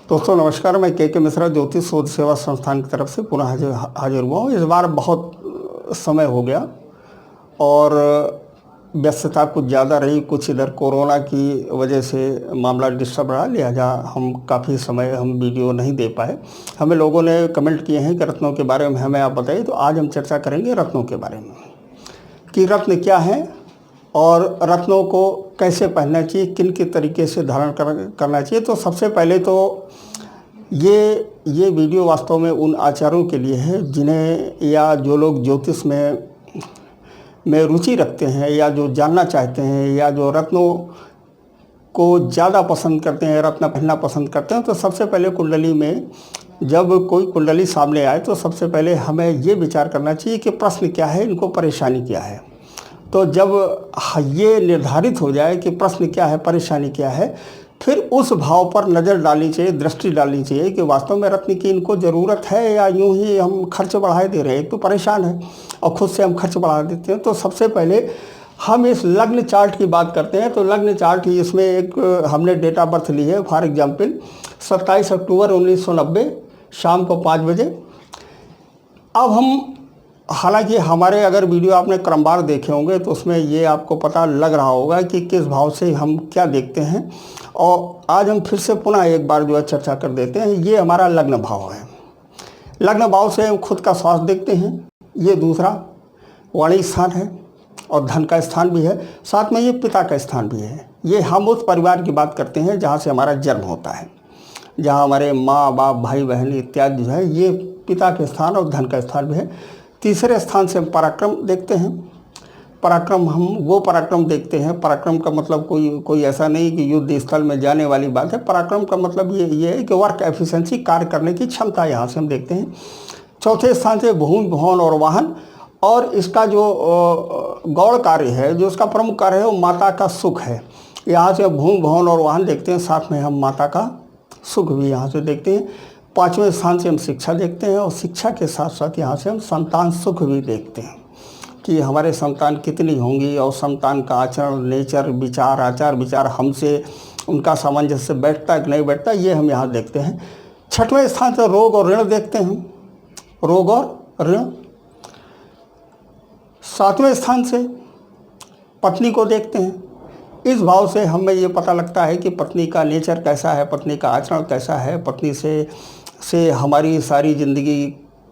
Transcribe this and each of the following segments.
दोस्तों नमस्कार, मैं के मिश्रा ज्योतिष शोध सेवा संस्थान की तरफ से पुनः हाजिर हुआ हूँ। इस बार बहुत समय हो गया और व्यस्तता कुछ ज़्यादा रही। कुछ इधर कोरोना की वजह से मामला डिस्टर्ब रहा, लिहाजा हम काफ़ी समय वीडियो नहीं दे पाए। हमें लोगों ने कमेंट किए हैं कि रत्नों के बारे में हमें आप बताइए, तो आज हम चर्चा करेंगे रत्नों के बारे में कि रत्न क्या है और रत्नों को कैसे पहनना चाहिए, किन के तरीके से धारण करना चाहिए। तो सबसे पहले तो ये वीडियो वास्तव में उन आचार्यों के लिए है जिन्हें या जो लोग ज्योतिष में रुचि रखते हैं या जो जानना चाहते हैं या जो रत्नों को ज़्यादा पसंद करते हैं, रत्न पहनना पसंद करते हैं। तो सबसे पहले कुंडली में जब कोई कुंडली सामने आए तो सबसे पहले हमें ये विचार करना चाहिए कि प्रश्न क्या है, इनको परेशानी क्या है। तो जब ये निर्धारित हो जाए कि प्रश्न क्या है, परेशानी क्या है, फिर उस भाव पर नज़र डालनी चाहिए, दृष्टि डालनी चाहिए कि वास्तव में रत्न की इनको ज़रूरत है या यूं ही हम खर्च बढ़ाए दे रहे हैं। एक तो परेशान है और खुद से हम खर्च बढ़ा देते हैं। तो सबसे पहले हम इस लग्न चार्ट की बात करते हैं। तो लग्न चार्ट ही इसमें एक हमने डेट ऑफ बर्थ ली है। फॉर एग्जाम्पल 27 अक्टूबर 1990 शाम को 5 बजे। अब हम हालांकि हमारे अगर वीडियो आपने क्रमवार देखे होंगे तो उसमें ये आपको पता लग रहा होगा कि किस भाव से हम क्या देखते हैं। और आज हम फिर से पुनः एक बार जो है चर्चा कर देते हैं। ये हमारा लग्न भाव है। लग्न भाव से हम खुद का स्वास्थ्य देखते हैं। ये दूसरा वाणी स्थान है और धन का स्थान भी है, साथ में ये पिता का स्थान भी है। ये हम उस परिवार की बात करते हैं जहाँ से हमारा जन्म होता है, जहाँ हमारे माँ बाप भाई बहन इत्यादि जो है, ये पिता के स्थान और धन का स्थान भी है। तीसरे स्थान से हम पराक्रम देखते हैं। पराक्रम हम वो पराक्रम देखते हैं। पराक्रम का मतलब कोई ऐसा नहीं कि युद्ध स्थल में जाने वाली बात है। पराक्रम का मतलब ये है कि वर्क एफिशिएंसी, कार्य करने की क्षमता, यहाँ से हम देखते हैं। चौथे स्थान से भूमि भवन और वाहन, और इसका जो गौड़ कार्य है, जो इसका प्रमुख कार्य है, वो माता का सुख है। यहाँ से भूमि भवन और वाहन देखते हैं, साथ में हम माता का सुख भी यहाँ से देखते हैं। पाँचवें स्थान से हम शिक्षा देखते हैं और शिक्षा के साथ साथ यहाँ से हम संतान सुख भी देखते हैं कि हमारे संतान कितनी होंगी और संतान का आचरण, नेचर, विचार, आचार विचार हमसे उनका सामंजस्य बैठता है कि नहीं बैठता, ये हम यहाँ देखते हैं। छठवें स्थान से रोग और ऋण देखते हैं, रोग और ऋण। सातवें स्थान से पत्नी को देखते हैं। इस भाव से हमें ये पता लगता है कि पत्नी का नेचर कैसा है, पत्नी का आचरण कैसा है, पत्नी से हमारी सारी ज़िंदगी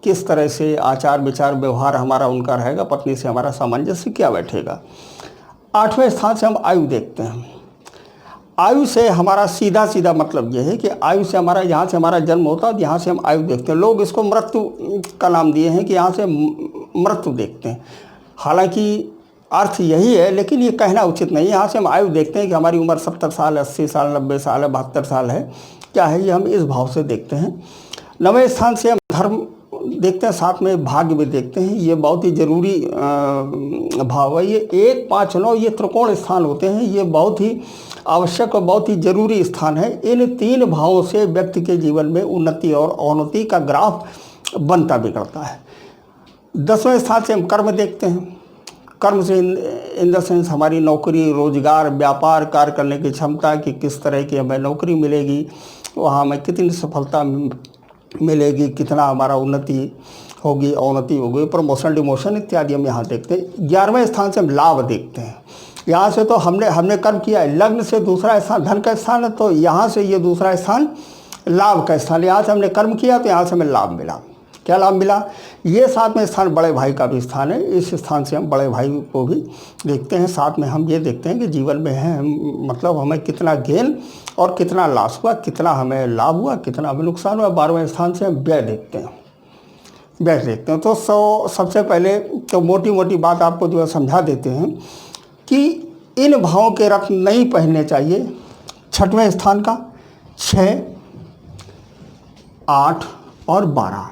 किस तरह से आचार विचार व्यवहार हमारा उनका रहेगा, पत्नी से हमारा सामंजस्य क्या बैठेगा। आठवें स्थान से हम आयु देखते हैं। आयु से हमारा सीधा मतलब यह है कि आयु से हमारा, यहाँ से हमारा जन्म होता है, यहाँ से हम आयु देखते हैं। लोग इसको मृत्यु का नाम दिए हैं कि यहाँ से मृत्यु देखते हैं। हालांकि अर्थ यही है, लेकिन ये कहना उचित नहीं है। यहाँ से हम आयु देखते हैं कि हमारी उम्र 70 साल, 80 साल, 90 साल है, 72 साल है, क्या है, ये हम इस भाव से देखते हैं। 9वें स्थान से हम धर्म देखते हैं, साथ में भाग्य भी देखते हैं। ये बहुत ही जरूरी भाव है। ये 1, 5, 9 ये त्रिकोण स्थान होते हैं। ये बहुत ही आवश्यक और बहुत ही जरूरी स्थान है। इन 3 भावों से व्यक्ति के जीवन में उन्नति और अवनति का ग्राफ बनता बिगड़ता है। 10वें स्थान से हम कर्म देखते हैं। कर्म से इन द सेंस हमारी नौकरी, रोजगार, व्यापार, कार्य करने की क्षमता कि किस तरह की हमें नौकरी मिलेगी, वहाँ हमें कितनी सफलता मिलेगी, कितना हमारा उन्नति होगी, अवनति होगी, प्रमोशन, डिमोशन इत्यादि हम यहाँ देखते हैं। 11वें स्थान से हम लाभ देखते हैं। यहाँ से तो हमने कर्म किया है। लग्न से दूसरा स्थान धन का स्थान है, तो यहाँ से ये दूसरा स्थान लाभ का स्थान। यहाँ से हमने कर्म किया तो यहाँ से हमें लाभ मिला। क्या लाभ मिला? ये 7वें स्थान बड़े भाई का भी स्थान है। इस स्थान से हम बड़े भाई को भी देखते हैं। साथ में हम ये देखते हैं कि जीवन में है मतलब हमें कितना गेन और कितना लॉस हुआ, कितना हमें लाभ हुआ, कितना हमें नुकसान हुआ। 12वें स्थान से हम व्यय देखते हैं, व्यय देखते हैं। तो सबसे पहले तो मोटी बात आपको जो है समझा देते हैं कि इन भावों के रत्न नहीं पहनने चाहिए। 6वें स्थान का 6, 8 और 12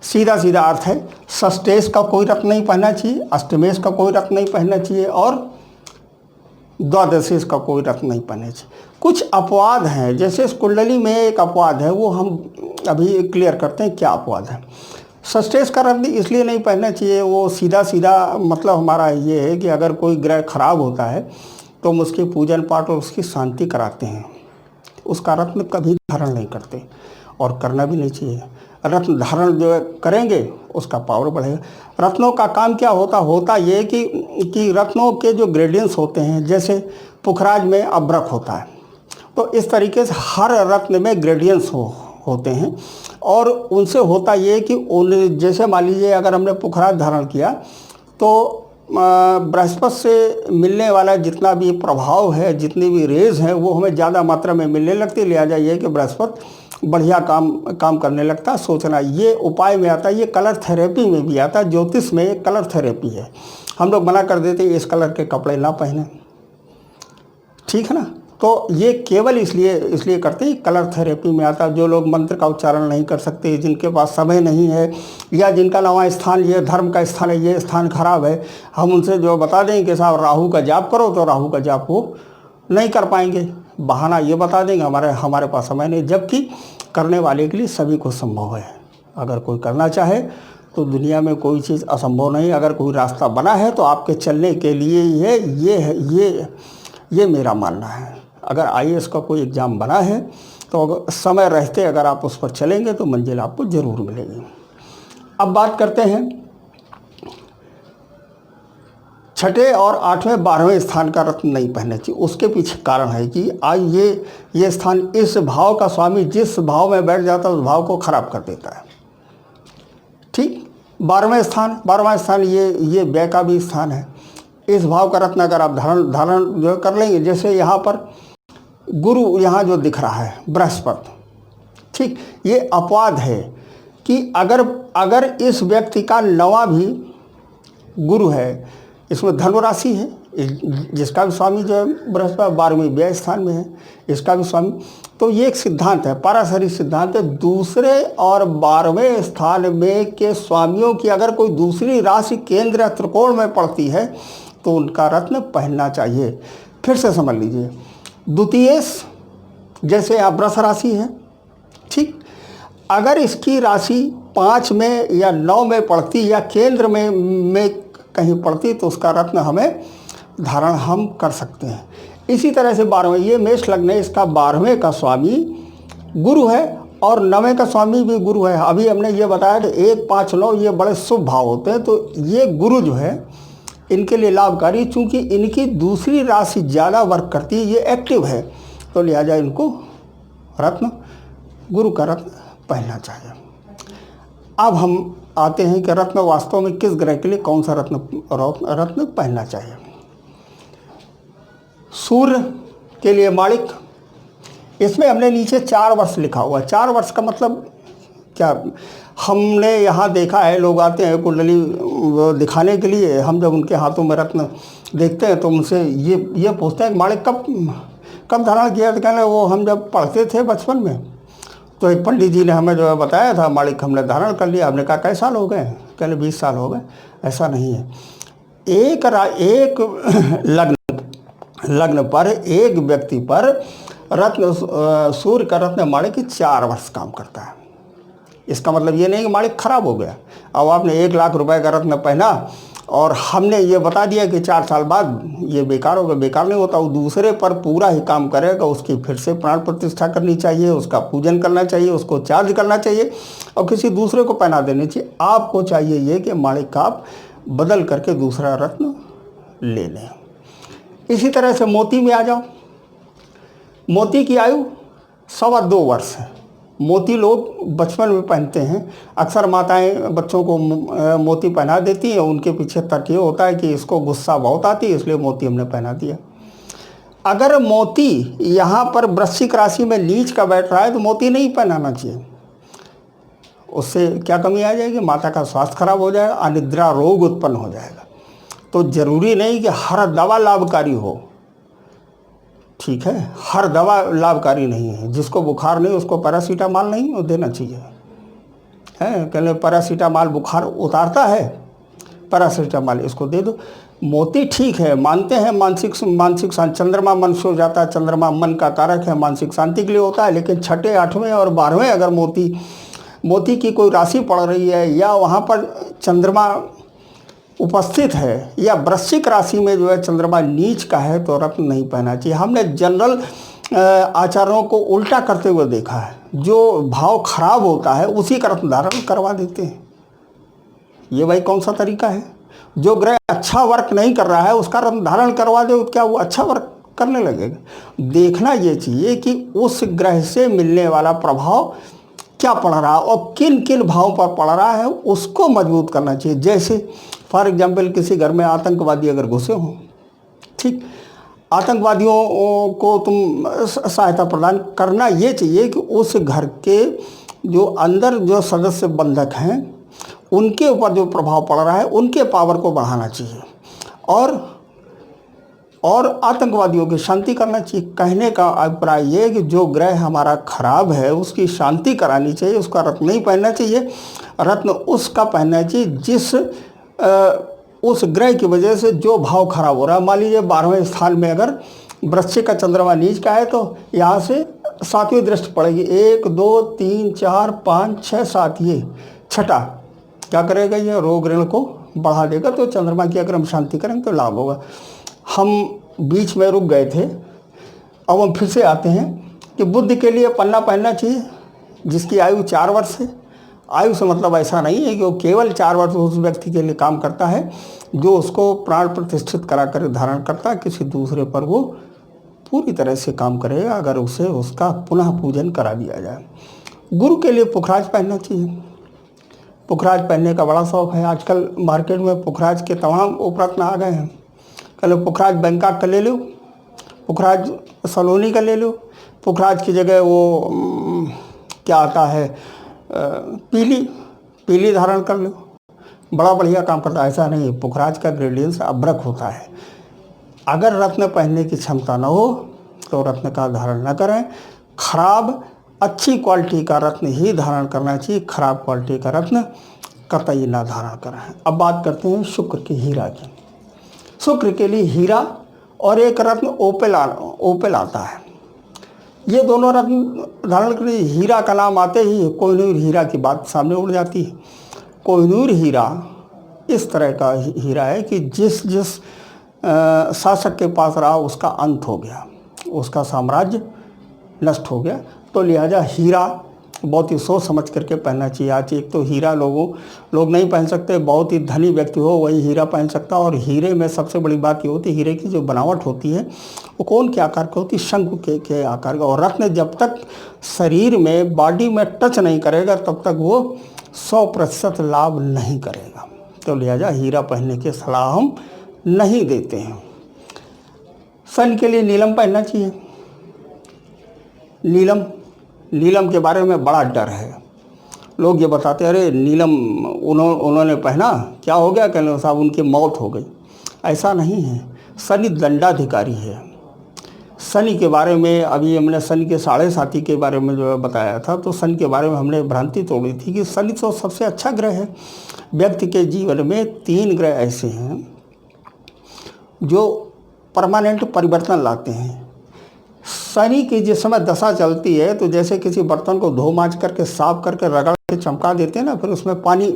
सीधा अर्थ है। षष्ठेश का कोई रत्न नहीं पहनना चाहिए, अष्टमेश का कोई रत्न नहीं पहनना चाहिए और द्वादशेश का कोई रत्न नहीं पहनना चाहिए। कुछ अपवाद हैं, जैसे इस कुंडली में एक अपवाद है, वो हम अभी क्लियर करते हैं क्या अपवाद है। षष्ठेश का रत्न इसलिए नहीं पहनना चाहिए, वो सीधा मतलब हमारा ये है कि अगर कोई ग्रह खराब होता है तो हम उसके पूजन पाठ और उसकी शांति कराते हैं, उसका रत्न कभी धारण नहीं करते और करना भी नहीं चाहिए। रत्न धारण जो करेंगे उसका पावर बढ़ेगा। रत्नों का काम क्या होता ये कि रत्नों के जो ग्रेडियंट्स होते हैं, जैसे पुखराज में अभ्रक होता है, तो इस तरीके से हर रत्न में ग्रेडियंट्स होते हैं। और उनसे होता ये कि उन जैसे मान लीजिए अगर हमने पुखराज धारण किया तो बृहस्पति से मिलने वाला जितना भी प्रभाव है, जितनी भी रेज हैं, वो हमें ज़्यादा मात्रा में मिलने लगती है। लिहाजा ये कि बृहस्पति बढ़िया काम करने लगता है। सोचना ये उपाय में आता है, ये कलर थेरेपी में भी आता है। ज्योतिष में एक कलर थेरेपी है। हम लोग मना कर देते हैं इस कलर के कपड़े ना पहने, ठीक है ना। तो ये केवल इसलिए करते हैं, कलर थेरेपी में आता है। जो लोग मंत्र का उच्चारण नहीं कर सकते, जिनके पास समय नहीं है, या जिनका नवा स्थान ये धर्म का स्थान है, ये स्थान खराब है, हम उनसे जो बता दें कि साहब राहु का जाप करो, तो राहु का जाप वो नहीं कर पाएंगे। बहाना ये बता देंगे हमारे पास समय नहीं, जबकि करने वाले के लिए सभी कुछ संभव है। अगर कोई करना चाहे तो दुनिया में कोई चीज़ असंभव नहीं। अगर कोई रास्ता बना है तो आपके चलने के लिए ही है। ये मेरा मानना है। अगर IAS का कोई एग्ज़ाम बना है तो अगर समय रहते अगर आप उस पर चलेंगे तो मंजिल आपको ज़रूर मिलेगी। अब बात करते हैं छठे और 8वें 12वें स्थान का रत्न नहीं पहनना चाहिए। उसके पीछे कारण है कि आज ये स्थान इस भाव का स्वामी जिस भाव में बैठ जाता है उस भाव को खराब कर देता है। ठीक, 12वां स्थान ये व्यय का भी स्थान है। इस भाव का रत्न अगर आप धारण जो कर लेंगे, जैसे यहाँ पर गुरु यहाँ जो दिख रहा है बृहस्पति, ठीक, ये अपवाद है कि अगर इस व्यक्ति का नवा भी गुरु है, इसमें धनु राशि है, जिसका भी स्वामी जो है बृहस्पति 12वें व्यय स्थान में है, इसका भी स्वामी, तो ये एक सिद्धांत है, पाराशरिक सिद्धांत है। दूसरे और 12वें स्थान में के स्वामियों की अगर कोई दूसरी राशि केंद्र त्रिकोण में पड़ती है तो उनका रत्न पहनना चाहिए। फिर से समझ लीजिए, द्वितीय जैसे यहाँ वृष राशि है, ठीक, अगर इसकी राशि 5 में या 9 में पड़ती या केंद्र में कहीं पड़ती तो उसका रत्न हमें धारण हम कर सकते हैं। इसी तरह से 12वें, ये मेष लग्न है, इसका 12वें का स्वामी गुरु है और 9वें का स्वामी भी गुरु है। अभी हमने ये बताया कि 1, 5, 9 ये बड़े शुभ भाव होते हैं। तो ये गुरु जो है इनके लिए लाभकारी, चूँकि इनकी दूसरी राशि ज़्यादा वर्क करती है, ये एक्टिव है, तो लिहाजा इनको रत्न गुरु का रत्न पहनना चाहिए। अब हम आते हैं कि रत्न वास्तव में किस ग्रह के लिए कौन सा रत्न पहनना चाहिए। सूर्य के लिए माणिक, इसमें हमने नीचे 4 वर्ष लिखा हुआ है। 4 वर्ष का मतलब क्या, हमने यहाँ देखा है लोग आते हैं कुंडली दिखाने के लिए, हम जब उनके हाथों में रत्न देखते हैं तो उनसे ये पूछते हैं माणिक कब धारण किया। तो कहने वो हम जब पढ़ते थे बचपन में तो एक पंडित जी ने हमें जो है बताया था माणिक हमने धारण कर लिया। हमने कहा कई साल हो गए? कहले 20 साल हो गए। ऐसा नहीं है, एक लग्न पर एक व्यक्ति पर रत्न सूर्य का रत्न माणिक 4 वर्ष काम करता है। इसका मतलब ये नहीं कि माणिक खराब हो गया। अब आपने 1 लाख रुपए का रत्न पहना और हमने ये बता दिया कि 4 साल बाद ये बेकार होगा। बेकार नहीं होता, वो दूसरे पर पूरा ही काम करेगा। उसकी फिर से प्राण प्रतिष्ठा करनी चाहिए, उसका पूजन करना चाहिए, उसको चार्ज करना चाहिए और किसी दूसरे को पहना देनी चाहिए। आपको चाहिए ये कि माणिक का आप बदल करके दूसरा रत्न ले लें। इसी तरह से मोती में आ जाओ। मोती की आयु 2.25 वर्ष है। मोती लोग बचपन में पहनते हैं। अक्सर माताएं बच्चों को मोती पहना देती हैं। उनके पीछे तर्क ये होता है कि इसको गुस्सा बहुत आती है, इसलिए मोती हमने पहना दिया। अगर मोती यहाँ पर वृश्चिक राशि में नीच का बैठ रहा है तो मोती नहीं पहनाना चाहिए। उससे क्या कमी आ जाएगी, माता का स्वास्थ्य खराब हो जाएगा, अनिद्रा रोग उत्पन्न हो जाएगा। तो ज़रूरी नहीं कि हर दवा लाभकारी हो, ठीक है, हर दवा लाभकारी नहीं है। जिसको बुखार नहीं उसको पैरासीटामॉल नहीं देना चाहिए, है, कहले पैरासीटामॉल बुखार उतारता है, पैरासीटामॉल इसको दे दो। मोती ठीक है, मानते हैं मानसिक शांति, चंद्रमा मन से हो जाता है, चंद्रमा मन का कारक है, मानसिक शांति के लिए होता है। लेकिन 6, 8वें और 12वें अगर मोती की कोई राशि पड़ रही है या वहाँ पर चंद्रमा उपस्थित है या वृश्चिक राशि में जो है चंद्रमा नीच का है तो रत्न नहीं पहना चाहिए। हमने जनरल आचार्यों को उल्टा करते हुए देखा है। जो भाव खराब होता है उसी का रत्न धारण करवा देते हैं। ये भाई कौन सा तरीका है? जो ग्रह अच्छा वर्क नहीं कर रहा है उसका रत्न धारण करवा दे, क्या वो अच्छा वर्क करने लगेगा? देखना ये चाहिए कि उस ग्रह से मिलने वाला प्रभाव क्या पड़ रहा है और किन किन भावों पर पड़ रहा है, उसको मजबूत करना चाहिए। जैसे फॉर एग्जाम्पल किसी घर में आतंकवादी अगर घुसे हों, ठीक, आतंकवादियों को तुम सहायता प्रदान करना ये चाहिए कि उस घर के जो अंदर जो सदस्य बंधक हैं उनके ऊपर जो प्रभाव पड़ रहा है उनके पावर को बढ़ाना चाहिए और आतंकवादियों की शांति करना चाहिए। कहने का अभिप्राय ये कि जो ग्रह हमारा खराब है उसकी शांति करानी चाहिए, उसका रत्न नहीं पहनना चाहिए। रत्न उसका पहनना चाहिए जिस उस ग्रह की वजह से जो भाव खराब हो रहा है। मान लीजिए 12वें स्थान में अगर वृश्चिक का चंद्रमा नीच का है तो यहाँ से 7वीं दृष्टि पड़ेगी। 1 2 3 4 5 6 7, ये छठा क्या करेगा? ये रोग ऋण को बढ़ा देगा। तो चंद्रमा की अगर हम शांति करेंगे तो लाभ होगा। हम बीच में रुक गए थे, अब हम फिर से आते हैं कि बुद्ध के लिए पन्ना पहनना चाहिए जिसकी आयु 4 वर्ष है। आयु से मतलब ऐसा नहीं है कि वो केवल 4 वर्ष उस व्यक्ति के लिए काम करता है जो उसको प्राण प्रतिष्ठित करा कर धारण करता है। किसी दूसरे पर वो पूरी तरह से काम करेगा अगर उसे उसका पुनः पूजन करा दिया जाए। गुरु के लिए पुखराज पहनना चाहिए। पुखराज पहनने का बड़ा शौक़ है। आजकल मार्केट में पुखराज के तमाम उपरत्न आ गए हैं। कल पुखराज बैंकॉक का ले लो, पुखराज सलोनी का ले लो, पुखराज की जगह वो क्या आता है पीली धारण कर लो, बड़ा बढ़िया काम करता है। ऐसा नहीं, पुखराज का ग्रेडियंस अभ्रक होता है। अगर रत्न पहनने की क्षमता न हो तो रत्न का धारण न करें। खराब अच्छी क्वालिटी का रत्न ही धारण करना चाहिए, खराब क्वालिटी का रत्न कतई ना धारण करें। अब बात करते हैं शुक्र की, हीरा की। शुक्र के लिए हीरा और एक रत्न ओपेल आता है। ये दोनों रत्न धारण कर, हीरा का नाम आते ही कोहिनूर हीरा की बात सामने उड़ जाती है। कोहिनूर हीरा इस तरह का हीरा है कि जिस शासक के पास रहा उसका अंत हो गया, उसका साम्राज्य नष्ट हो गया। तो लिहाजा हीरा बहुत ही सोच समझ करके पहनना चाहिए। आज एक तो हीरा लोग नहीं पहन सकते, बहुत ही धनी व्यक्ति हो वही हीरा पहन सकता। और हीरे में सबसे बड़ी बात ये होती है, हीरे की जो बनावट होती है वो कौन के आकार की होती है? शंकु के आकार का। और रत्न जब तक शरीर में बॉडी में टच नहीं करेगा तब तक वो 100% लाभ नहीं करेगा। तो लिहाजा हीरा पहनने की सलाह हम नहीं देते हैं। सन के लिए नीलम पहनना चाहिए। नीलम के बारे में बड़ा डर है। लोग ये बताते हैं अरे नीलम उन्होंने पहना, क्या हो गया? कहने साहब उनकी मौत हो गई। ऐसा नहीं है। शनि दंडाधिकारी है। शनि के बारे में अभी हमने शनि के 7.5 के बारे में जो बताया था, तो शनि के बारे में हमने भ्रांति तोड़ी थी कि शनि तो सबसे अच्छा ग्रह है। व्यक्ति के जीवन में 3 ग्रह ऐसे हैं जो परमानेंट परिवर्तन लाते हैं। शनि की जिस समय दशा चलती है तो जैसे किसी बर्तन को धो मांज करके साफ करके रगड़ के चमका देते हैं ना, फिर उसमें पानी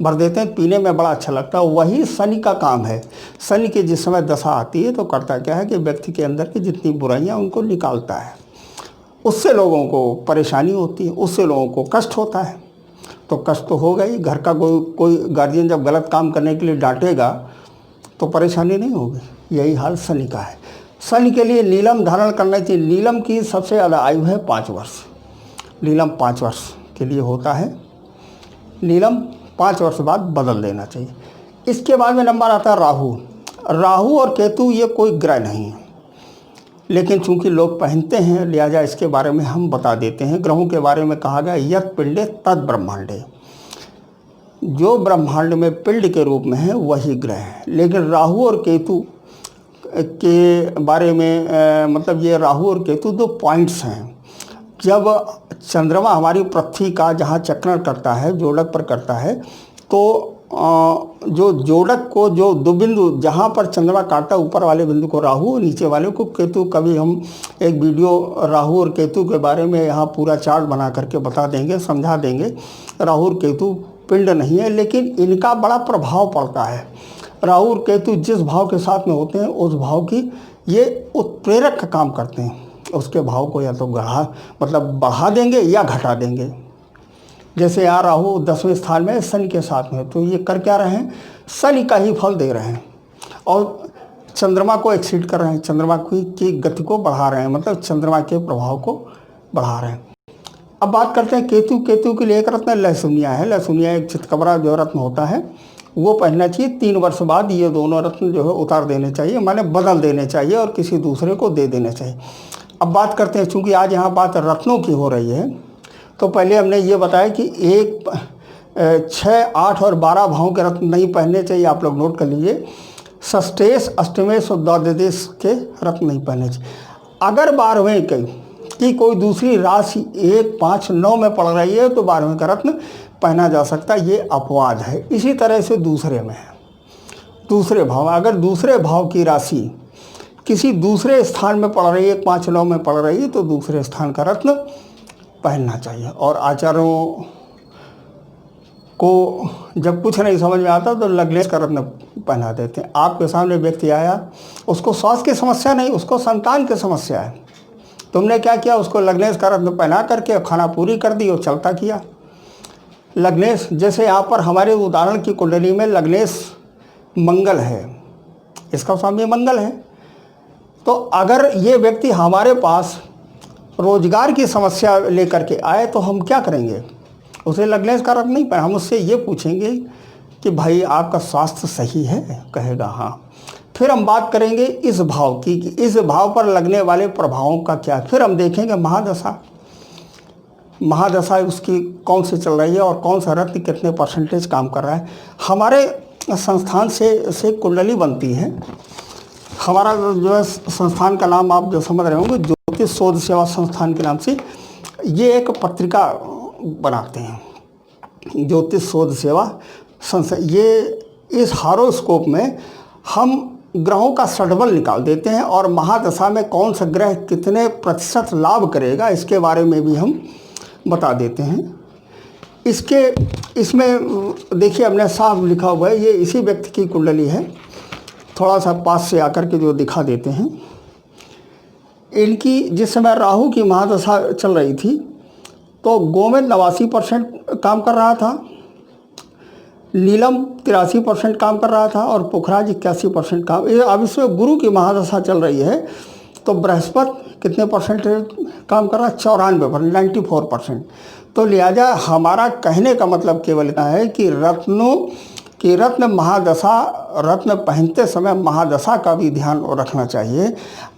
भर देते हैं, पीने में बड़ा अच्छा लगता है। वही शनि का काम है। शनि की जिस समय दशा आती है तो करता क्या है कि व्यक्ति के अंदर की जितनी बुराइयां उनको निकालता है। उससे लोगों को परेशानी होती है, उससे लोगों को कष्ट होता है। तो कष्ट तो होगा ही। घर का कोई गार्जियन जब गलत काम करने के लिए डांटेगा तो परेशानी नहीं होगी। यही हाल शनि का है। शनि के लिए नीलम धारण करना चाहिए। नीलम की सबसे ज़्यादा आयु है 5 वर्ष। नीलम 5 वर्ष के लिए होता है। नीलम 5 वर्ष बाद बदल देना चाहिए। इसके बाद में नंबर आता है राहु और केतु। ये कोई ग्रह नहीं है, लेकिन चूंकि लोग पहनते हैं लिहाजा इसके बारे में हम बता देते हैं। ग्रहों के बारे में कहा गया यत् पिंडे तद ब्रह्मांडे। जो ब्रह्मांड में पिंड के रूप में है वही ग्रह है। लेकिन राहु और केतु के बारे में मतलब ये राहु और केतु 2 पॉइंट्स हैं। जब चंद्रमा हमारी पृथ्वी का जहाँ चक्रण करता है, जोड़क पर करता है, तो जो जोड़क को जो 2 बिंदु जहाँ पर चंद्रमा काटता है, ऊपर वाले बिंदु को राहु और नीचे वाले को केतु। कभी हम एक वीडियो राहु और केतु के बारे में यहाँ पूरा चार्ट बना करके बता देंगे, समझा देंगे। राहु और केतु पिंड नहीं है, लेकिन इनका बड़ा प्रभाव पड़ता है। राहु और केतु जिस भाव के साथ में होते हैं उस भाव की ये उत्प्रेरक का काम करते हैं। उसके भाव को या तो बढ़ा देंगे या घटा देंगे। जैसे यहाँ राहु 10वें स्थान में शनि के साथ में, तो ये कर क्या रहे हैं, शनि का ही फल दे रहे हैं और चंद्रमा को एक्सीड कर रहे हैं, चंद्रमा की गति को बढ़ा रहे हैं, मतलब चंद्रमा के प्रभाव को बढ़ा रहे हैं। अब बात करते हैं केतु। केतु के लिए एक रत्न लहसुनिया है। लहसुनिया एक चितकबरा जो रत्न होता है वो पहनना चाहिए। 3 वर्ष बाद ये दोनों रत्न जो है उतार देने चाहिए, माने बदल देने चाहिए और किसी दूसरे को दे देने चाहिए। अब बात करते हैं, चूँकि आज यहाँ बात रत्नों की हो रही है, तो पहले हमने ये बताया कि 6, 8 और 12 भावों के रत्न नहीं पहनने चाहिए। आप लोग नोट कर लीजिए, षष्ठेश, अष्टमेश और द्वादशेश के रत्न नहीं पहनने चाहिए। अगर 12वें की कोई दूसरी राशि 1, 5, 9 में पड़ रही है तो 12वें का रत्न पहना जा सकता है, ये अपवाद है। इसी तरह से दूसरे में है, दूसरे भाव, अगर दूसरे भाव की राशि किसी दूसरे स्थान में पड़ रही है, 1, 5, 9 में पड़ रही है, तो दूसरे स्थान का रत्न पहनना चाहिए। और आचार्यों को जब कुछ नहीं समझ में आता तो लग्नेश का रत्न पहना देते हैं। आपके सामने व्यक्ति आया, उसको स्वास्थ्य की समस्या नहीं, उसको संतान की समस्या है, तुमने क्या किया, उसको लग्नेश का रत्न पहना करके खाना पूरी कर दी और चलता किया। लग्नेश, जैसे यहाँ पर हमारे उदाहरण की कुंडली में लग्नेश मंगल है, इसका स्वामी मंगल है, तो अगर ये व्यक्ति हमारे पास रोजगार की समस्या लेकर के आए तो हम क्या करेंगे, उसे लग्नेश का रत्न नहीं पहना, हम उससे ये पूछेंगे कि भाई आपका स्वास्थ्य सही है, कहेगा हाँ। फिर हम बात करेंगे इस भाव की कि इस भाव पर लगने वाले प्रभावों का क्या, फिर हम देखेंगे महादशा उसकी कौन सी चल रही है और कौन सा रत्न कितने परसेंटेज काम कर रहा है। हमारे संस्थान से कुंडली बनती है। हमारा जो है संस्थान का नाम आप जो समझ रहे होंगे, ज्योतिष शोध सेवा संस्थान के नाम से ये एक पत्रिका बनाते हैं, ज्योतिष शोध सेवा संस्था। ये इस हारोस्कोप में हम ग्रहों का षटबल निकाल देते हैं और महादशा में कौन सा ग्रह कितने प्रतिशत लाभ करेगा इसके बारे में भी हम बता देते हैं। इसमें देखिए हमने साफ लिखा हुआ है, ये इसी व्यक्ति की कुंडली है। थोड़ा सा पास से आकर के जो दिखा देते हैं, इनकी जिस समय राहु की महादशा चल रही थी तो गोमेद 89% काम कर रहा था, नीलम 83% काम कर रहा था और पुखराज 81% काम। अब इसमें गुरु की महादशा चल रही है तो बृहस्पति कितने परसेंट काम कर रहा है, 94%, 94%। तो लिहाजा हमारा कहने का मतलब केवल इतना है कि रत्न महादशा, रत्न पहनते समय महादशा का भी ध्यान रखना चाहिए।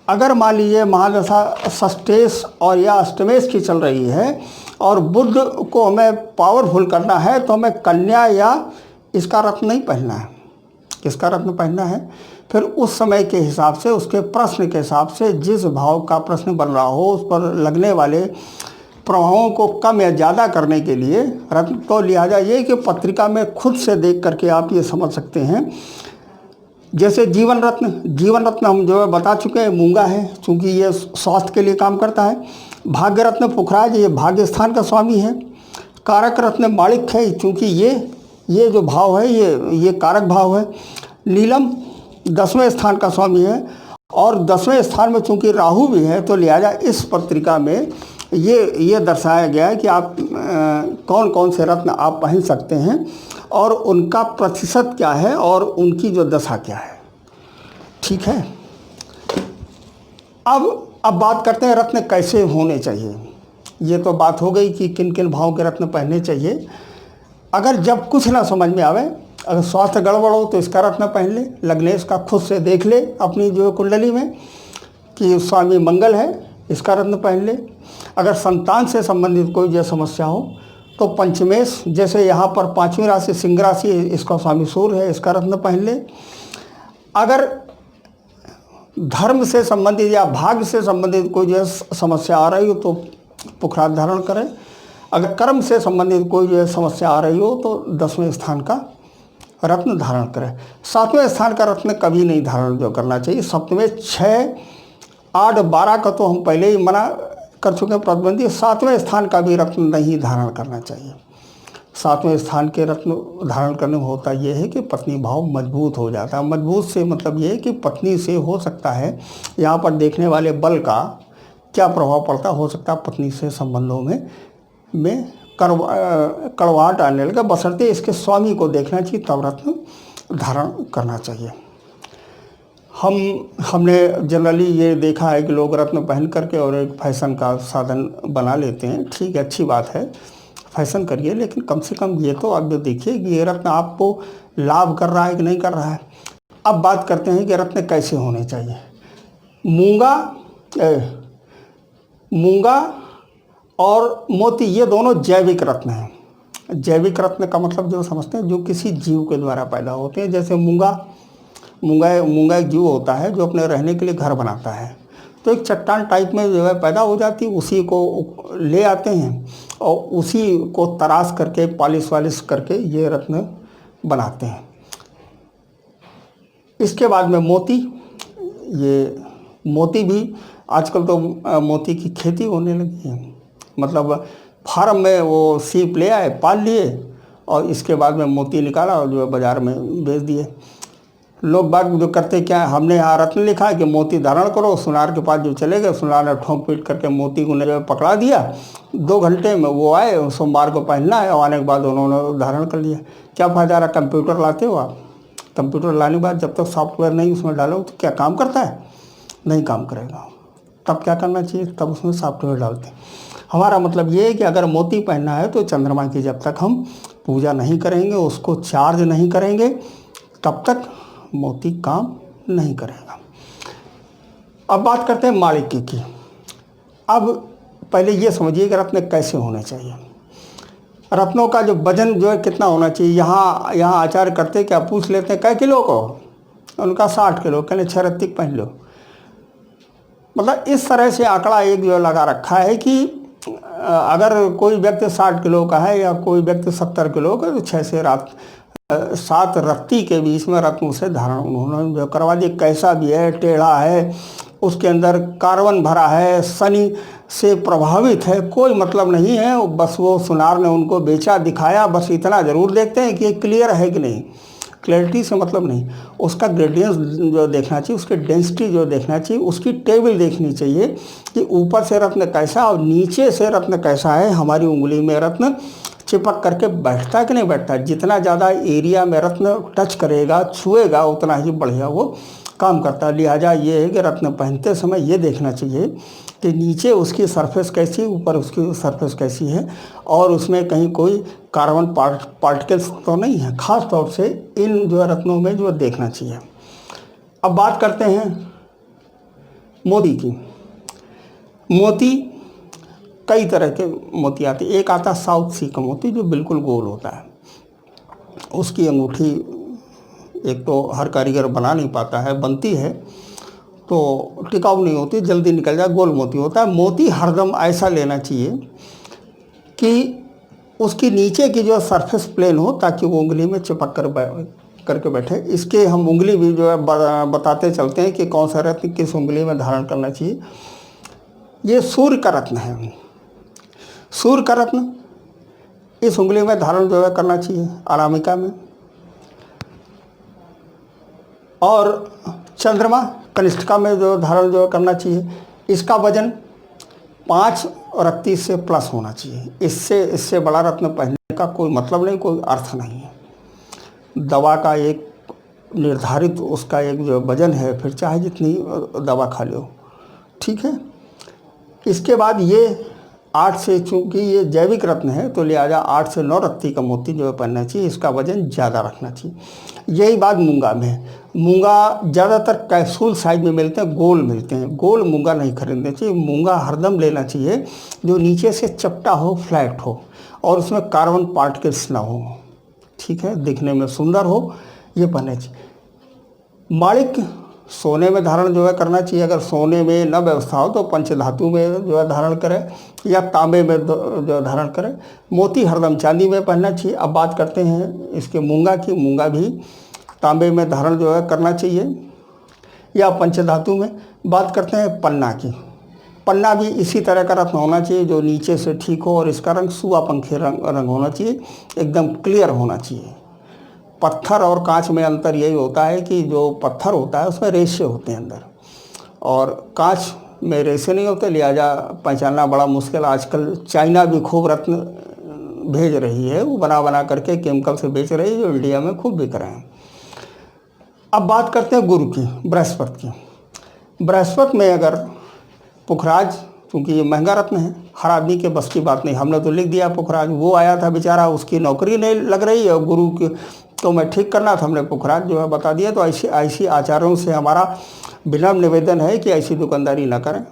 अगर मान लीजिए महादशा षष्ठेश और या अष्टमेश की चल रही है और बुध को हमें पावरफुल करना है तो हमें कन्या या इसका रत्न नहीं पहनना है, किसका रत्न पहनना है। फिर उस समय के हिसाब से, उसके प्रश्न के हिसाब से, जिस भाव का प्रश्न बन रहा हो उस पर लगने वाले प्रभावों को कम या ज़्यादा करने के लिए रत्न को लिया जाए। ये कि पत्रिका में खुद से देख करके आप ये समझ सकते हैं। जैसे जीवन रत्न हम जो है बता चुके हैं, मूंगा है, चूँकि ये स्वास्थ्य के लिए काम करता है। भाग्य रत्न पुखराज, ये भाग्य स्थान का स्वामी है। कारक रत्न माणिक है, चूँकि ये जो भाव है ये कारक भाव है। नीलम 10वें स्थान का स्वामी है और 10वें स्थान में चूँकि राहु भी है, तो लिहाजा इस पत्रिका में ये दर्शाया गया है कि आप कौन कौन से रत्न आप पहन सकते हैं और उनका प्रतिशत क्या है और उनकी जो दशा क्या है। ठीक है, अब बात करते हैं रत्न कैसे होने चाहिए। ये तो बात हो गई कि किन किन भावों के रत्न पहनने चाहिए। अगर जब कुछ ना समझ में आवे, अगर स्वास्थ्य गड़बड़ हो तो इसका रत्न पहन ले, लग्नेश का खुद से देख ले अपनी जो कुंडली में कि स्वामी मंगल है, इसका रत्न पहन ले। अगर संतान से संबंधित कोई जो समस्या हो तो पंचमेश, जैसे यहाँ पर 5वीं राशि सिंह राशि, इसका स्वामी सूर्य है, इसका रत्न पहन ले। अगर धर्म से संबंधित या भाग्य से संबंधित कोई जो समस्या आ रही हो तो पुखराज धारण करें। अगर कर्म से संबंधित कोई जो समस्या आ रही हो तो 10वें स्थान का रत्न धारण करें। 7वें स्थान का रत्न कभी नहीं धारण जो करना चाहिए। 7वें, 6, 8, 12 का तो हम पहले ही मना कर चुके हैं, प्रतिबंधी। 7वें स्थान का भी रत्न नहीं धारण करना चाहिए। 7वें स्थान के रत्न धारण करने में होता यह है कि पत्नी भाव मजबूत हो जाता है। मजबूत से मतलब ये है कि पत्नी से हो सकता है यहाँ पर देखने वाले बल का क्या प्रभाव पड़ता हो सकता है पत्नी से संबंधों में कड़वाहट आने लगा, बशर्ते इसके स्वामी को देखना चाहिए तब रत्न धारण करना चाहिए। हमने जनरली ये देखा है कि लोग रत्न पहन करके और एक फैशन का साधन बना लेते हैं। ठीक है, अच्छी बात है, फैशन करिए, लेकिन कम से कम ये तो आप देखिए कि ये रत्न आपको लाभ कर रहा है कि नहीं कर रहा है। अब बात करते हैं कि रत्न कैसे होने चाहिए। मूंगा और मोती ये दोनों जैविक रत्न हैं। जैविक रत्न का मतलब जो समझते हैं, जो किसी जीव के द्वारा पैदा होते हैं। जैसे मूंगा एक जीव होता है जो अपने रहने के लिए घर बनाता है, तो एक चट्टान टाइप में जो है पैदा हो जाती है, उसी को ले आते हैं और उसी को तराश करके पॉलिश वालिश करके ये रत्न बनाते हैं। इसके बाद में मोती भी आजकल तो मोती की खेती होने लगी है। मतलब फार्म में वो सीप ले आए, पाल लिए और इसके बाद में मोती निकाला और जो है बाज़ार में बेच दिए। लोग बाग जो करते क्या, हमने यहाँ रत्न लिखा है कि मोती धारण करो, सुनार के पास जो चले गए, सुनार ने ठोंक पीट करके मोती को जो पकड़ा दिया। 2 घंटे में वो आए, सोमवार को पहनना है और आने के बाद उन्होंने धारण कर लिया। क्या फ़ायदा रहा? कंप्यूटर लाते हो आप, कंप्यूटर लाने के बाद जब तक सॉफ्टवेयर नहीं उसमें डालो तो क्या काम करता है? नहीं काम करेगा। तब क्या करना चाहिए? तब उसमें सॉफ्टवेयर डालते हैं। हमारा मतलब ये है कि अगर मोती पहनना है तो चंद्रमा की जब तक हम पूजा नहीं करेंगे, उसको चार्ज नहीं करेंगे, तब तक मोती काम नहीं करेगा। अब बात करते हैं माणिक्य की। अब पहले ये समझिए कि रत्न कैसे होने चाहिए। रत्नों का जो वजन जो है कितना होना चाहिए। यहाँ आचार्य करते क्या पूछ लेते हैं कै किलो को, उनका 60 किलो, कहने 6 रत्तिक पहन लो। मतलब इस तरह से आंकड़ा एक जो लगा रखा है कि अगर कोई व्यक्ति 60 किलो का है या कोई व्यक्ति 70 किलो का, तो 6 से 7 रत्ती के बीच में रत्नों से धारण उन्होंने जो करवा दिया। कैसा भी है, टेढ़ा है, उसके अंदर कार्बन भरा है, शनि से प्रभावित है, कोई मतलब नहीं है। बस वो सुनार ने उनको बेचा, दिखाया, बस इतना ज़रूर देखते हैं कि ये क्लियर है कि नहीं। क्लैरिटी से मतलब नहीं, उसका ग्रेडियंस जो देखना चाहिए, उसकी डेंसिटी जो देखना चाहिए, उसकी टेबल देखनी चाहिए कि ऊपर से रत्न कैसा और नीचे से रत्न कैसा है। हमारी उंगली में रत्न चिपक करके बैठता है कि नहीं बैठता। जितना ज़्यादा एरिया में रत्न टच करेगा, छुएगा, उतना ही बढ़िया वो काम करता है। लिहाजा ये है कि रत्न पहनते समय ये देखना चाहिए कि नीचे उसकी सरफेस कैसी, ऊपर उसकी सरफेस कैसी है और उसमें कहीं कोई कार्बन पार्टिकल्स तो नहीं है। ख़ास तौर से इन जो रत्नों में जो देखना चाहिए। अब बात करते हैं मोती की। मोती कई तरह के मोती आते हैं। एक आता साउथ सी का मोती जो बिल्कुल गोल होता है। उसकी अंगूठी एक तो हर कारीगर बना नहीं पाता है, बनती है तो टिकाऊ नहीं होती, जल्दी निकल जाए, गोल मोती होता है। मोती हरदम ऐसा लेना चाहिए कि उसकी नीचे की जो सरफेस प्लेन हो, ताकि वो उंगली में चिपक करके बैठे। इसके हम उंगली भी जो है बताते चलते हैं कि कौन सा रत्न किस उंगली में धारण करना चाहिए। ये सूर्य का रत्न है। सूर्य का रत्न इस उंगली में धारण जो है करना चाहिए, अनामिका में। और चंद्रमा कनिष्ठिका में जो धारण जो करना चाहिए। इसका वजन 5 रत्ती से प्लस होना चाहिए। इससे बड़ा रत्न पहनने का कोई मतलब नहीं, कोई अर्थ नहीं है। दवा का एक निर्धारित उसका एक जो वजन है, फिर चाहे जितनी दवा खा लो, ठीक है। इसके बाद ये 8 से, चूँकि ये जैविक रत्न है तो लिहाजा 8 से 9 रत्ती का मोती जो है पहनना चाहिए। इसका वजन ज़्यादा रखना चाहिए। यही बात मूंगा में है। मूंगा ज़्यादातर कैप्सूल साइज में मिलते हैं, गोल मिलते हैं। गोल मूंगा नहीं खरीदना चाहिए। मूंगा हरदम लेना चाहिए जो नीचे से चपटा हो, फ्लैट हो और उसमें कार्बन पार्टिकल्स ना हो, ठीक है, दिखने में सुंदर हो, ये पहनना चाहिए। माणिक्य सोने में धारण जो है करना चाहिए। अगर सोने में न व्यवस्था हो तो पंचधातु में जो है धारण करें या तांबे में जो धारण करें। मोती हरदम चांदी में पहनना चाहिए। अब बात करते हैं इसके मूंगा की। मूंगा भी तांबे में धारण जो है करना चाहिए या पंचधातु में। बात करते हैं पन्ना की। पन्ना भी इसी तरह का रत्न होना चाहिए जो नीचे से ठीक हो और इसका रंग सुआ पंखी रंग होना चाहिए, एकदम क्लियर होना चाहिए। पत्थर और कांच में अंतर यही होता है कि जो पत्थर होता है उसमें रेशे होते हैं अंदर, और कांच मेरे से नहीं होते, लिहाजा पहचानना बड़ा मुश्किल। आजकल चाइना भी खूब रत्न भेज रही है, वो बना बना करके केमिकल से बेच रही है, जो इंडिया में खूब बिक रहे हैं। अब बात करते हैं गुरु की, बृहस्पति की। बृहस्पति में अगर पुखराज, क्योंकि ये महंगा रत्न है, हर आदमी के बस की बात नहीं, हमने तो लिख दिया पुखराज। वो आया था बेचारा, उसकी नौकरी नहीं लग रही है, गुरु की तो मैं ठीक करना था, हमने पुखराज जो है बता दिया। तो ऐसी आचारों से हमारा विनम्र निवेदन है कि ऐसी दुकानदारी ना करें,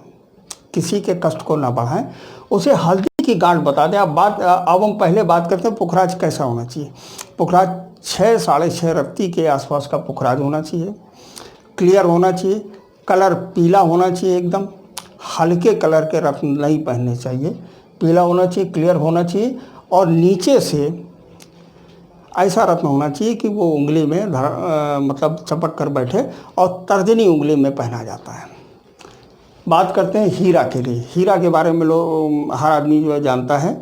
किसी के कष्ट को ना बढ़ाएं। उसे हल्दी की गांठ बता दें। अब हम पहले बात करते हैं पुखराज कैसा होना चाहिए। पुखराज 6 साढ़े 6 रत्ती के आसपास का पुखराज होना चाहिए, क्लियर होना चाहिए, कलर पीला होना चाहिए, एकदम हल्के कलर के रत्न नहीं पहनने चाहिए, पीला होना चाहिए, क्लियर होना चाहिए। और नीचे से ऐसा रत्न होना चाहिए कि वो उंगली में मतलब चपक कर बैठे और तर्जनी उंगली में पहना जाता है। बात करते हैं हीरा के लिए। हीरा के बारे में लोग, हर आदमी जो है जानता है,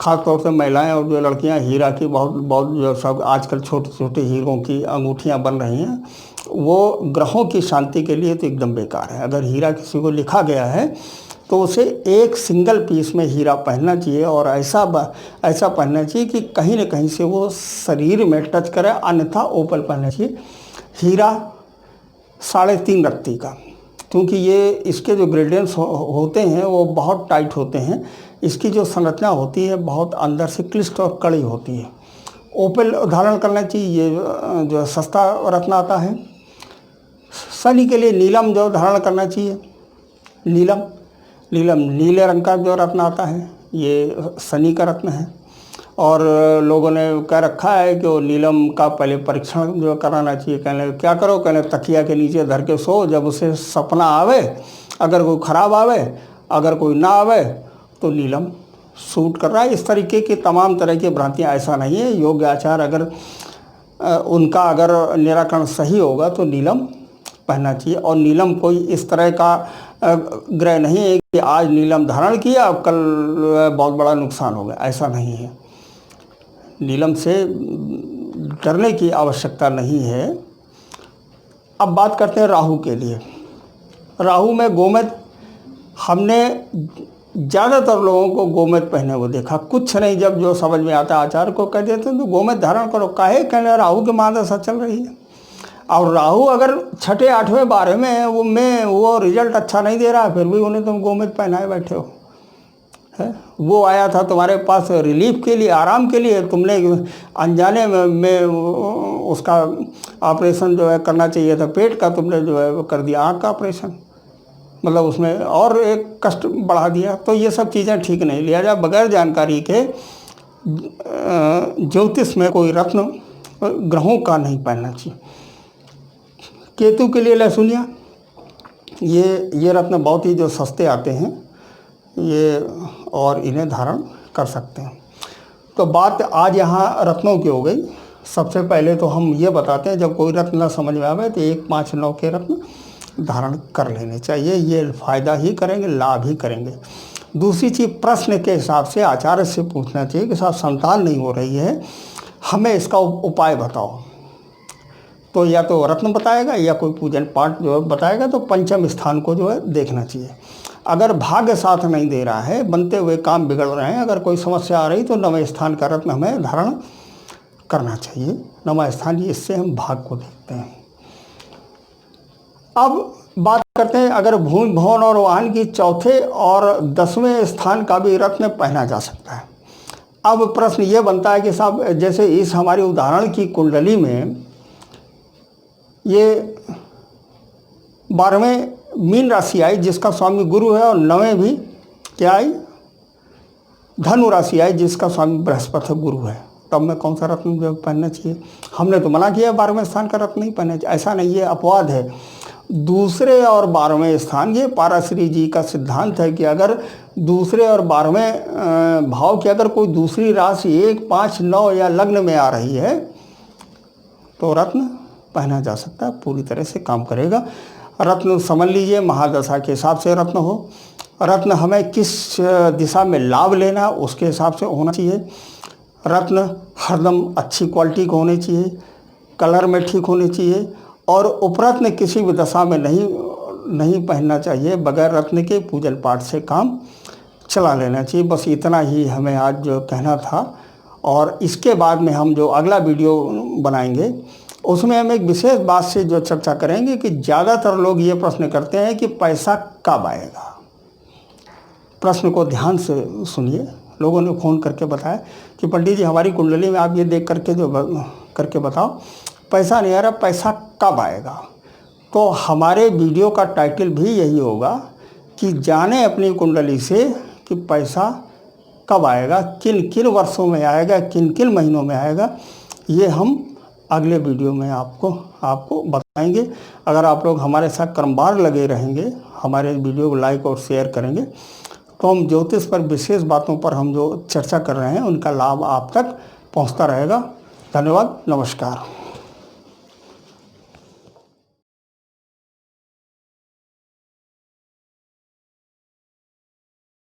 ख़ास तौर से महिलाएं और जो लड़कियां हीरा की बहुत जो सब आजकल छोटे छोटे हीरों की अंगूठियां बन रही हैं, वो ग्रहों की शांति के लिए तो एकदम बेकार है। अगर हीरा किसी को लिखा गया है तो उसे एक सिंगल पीस में हीरा पहनना चाहिए, और ऐसा पहनना चाहिए कि कहीं न कहीं से वो शरीर में टच करे, अन्यथा ओपल पहनना चाहिए। हीरा 3.5 रत्ती का, क्योंकि ये इसके जो ग्रेडियंट्स होते हैं वो बहुत टाइट होते हैं। इसकी जो संरचना होती है बहुत अंदर से क्लिष्ट और कड़ी होती है। ओपल धारण करना चाहिए, ये जो सस्ता रत्न आता है। शनि के लिए नीलम जो धारण करना चाहिए, नीलम नीले रंग का जो रत्न आता है, ये शनि का रत्न है। और लोगों ने कह रखा है कि वो नीलम का पहले परीक्षण जो कराना चाहिए। कहने क्या करो, कहने तकिया के नीचे धर के सो, जब उसे सपना आवे, अगर कोई ख़राब आवे, अगर कोई ना आवे तो नीलम सूट कर रहा है। इस तरीके की तमाम तरह की भ्रांतियाँ, ऐसा नहीं है। योग्य आचार अगर उनका अगर निराकरण सही होगा तो नीलम पहनना चाहिए। और नीलम कोई इस तरह का ग्रह नहीं है कि आज नीलम धारण किया अब कल बहुत बड़ा नुकसान हो गया, ऐसा नहीं है। नीलम से डरने की आवश्यकता नहीं है। अब बात करते हैं राहु के लिए। राहु में गोमेद, हमने ज़्यादातर लोगों को गोमेद पहने हुए देखा। कुछ नहीं, जब जो समझ में आता आचार्य को कह देते हैं तो गोमेद धारण करो। काहे, कहने राहु की महादशा चल रही है, और राहु अगर 6, 8वें, 12वें वो रिजल्ट अच्छा नहीं दे रहा है, फिर भी उन्हें तुम गोमेद पहनाए बैठे हो। है वो आया था तुम्हारे पास रिलीफ के लिए, आराम के लिए, तुमने अनजाने में उसका ऑपरेशन जो है करना चाहिए था पेट का, तुमने जो है वो कर दिया आँख का ऑपरेशन, मतलब उसमें और एक कष्ट बढ़ा दिया। तो ये सब चीज़ें ठीक नहीं। लिहाजा बगैर जानकारी के ज्योतिष में कोई रत्न ग्रहों का नहीं पहनना चाहिए। केतु के लिए लहसुनिया, ये रत्न बहुत ही जो सस्ते आते हैं ये, और इन्हें धारण कर सकते हैं। तो बात आज यहाँ रत्नों की हो गई। सबसे पहले तो हम ये बताते हैं, जब कोई रत्न न समझ में आवे तो 1, 5, 9 के रत्न धारण कर लेने चाहिए। ये फ़ायदा ही करेंगे, लाभ ही करेंगे। दूसरी चीज़, प्रश्न के हिसाब से आचार्य से पूछना चाहिए कि साहब संतान नहीं हो रही है, हमें इसका उपाय बताओ। तो या तो रत्न बताएगा या कोई पूजन पाठ जो है बताएगा। तो पंचम स्थान को जो है देखना चाहिए। अगर भाग्य साथ नहीं दे रहा है, बनते हुए काम बिगड़ रहे हैं, अगर कोई समस्या आ रही तो नवम स्थान का रत्न हमें धारण करना चाहिए। नवम स्थान, इससे हम भाग्य को देखते हैं। अब बात करते हैं, अगर भूमि भवन और वाहन की 4थे और 10वें स्थान का भी रत्न पहना जा सकता है। अब प्रश्न ये बनता है कि साहब, जैसे इस हमारी उदाहरण की कुंडली में ये 12वें मीन राशि आई जिसका स्वामी गुरु है, और 9वें भी क्या आई, धनु राशि आई जिसका स्वामी बृहस्पति गुरु है। तब में कौन सा रत्न जो पहनना चाहिए? हमने तो मना किया 12वें स्थान का रत्न नहीं पहनना चाहिए। ऐसा नहीं, ये अपवाद है। दूसरे और 12वें स्थान, ये पाराश्री जी का सिद्धांत है कि अगर दूसरे और 12वें भाव की अगर कोई दूसरी राशि 1, 5, 9 या लग्न में आ रही है तो रत्न पहना जा सकता है, पूरी तरह से काम करेगा। रत्न समझ लीजिए महादशा के हिसाब से रत्न हो। रत्न हमें किस दिशा में लाभ लेना उसके हिसाब से होना चाहिए। रत्न हरदम अच्छी क्वालिटी के होने चाहिए, कलर में ठीक होने चाहिए, और उपरत्न किसी भी दशा में नहीं नहीं पहनना चाहिए, बगैर रत्न के पूजन पाठ से काम चला लेना चाहिए। बस इतना ही हमें आज जो कहना था। और इसके बाद में हम जो अगला वीडियो बनाएंगे उसमें हम एक विशेष बात से जो चर्चा करेंगे कि ज़्यादातर लोग ये प्रश्न करते हैं कि पैसा कब आएगा। प्रश्न को ध्यान से सुनिए। लोगों ने फ़ोन करके बताया कि पंडित जी हमारी कुंडली में आप ये देख करके जो करके बताओ, पैसा नहीं आ रहा, पैसा कब आएगा। तो हमारे वीडियो का टाइटल भी यही होगा कि जाने अपनी कुंडली से कि पैसा कब आएगा, किन किन वर्षों में आएगा, किन किन महीनों में आएगा, ये हम अगले वीडियो में आपको बताएंगे। अगर आप लोग हमारे साथ क्रमवार लगे रहेंगे, हमारे वीडियो को लाइक और शेयर करेंगे, तो हम ज्योतिष पर विशेष बातों पर हम जो चर्चा कर रहे हैं उनका लाभ आप तक पहुंचता रहेगा। धन्यवाद, नमस्कार।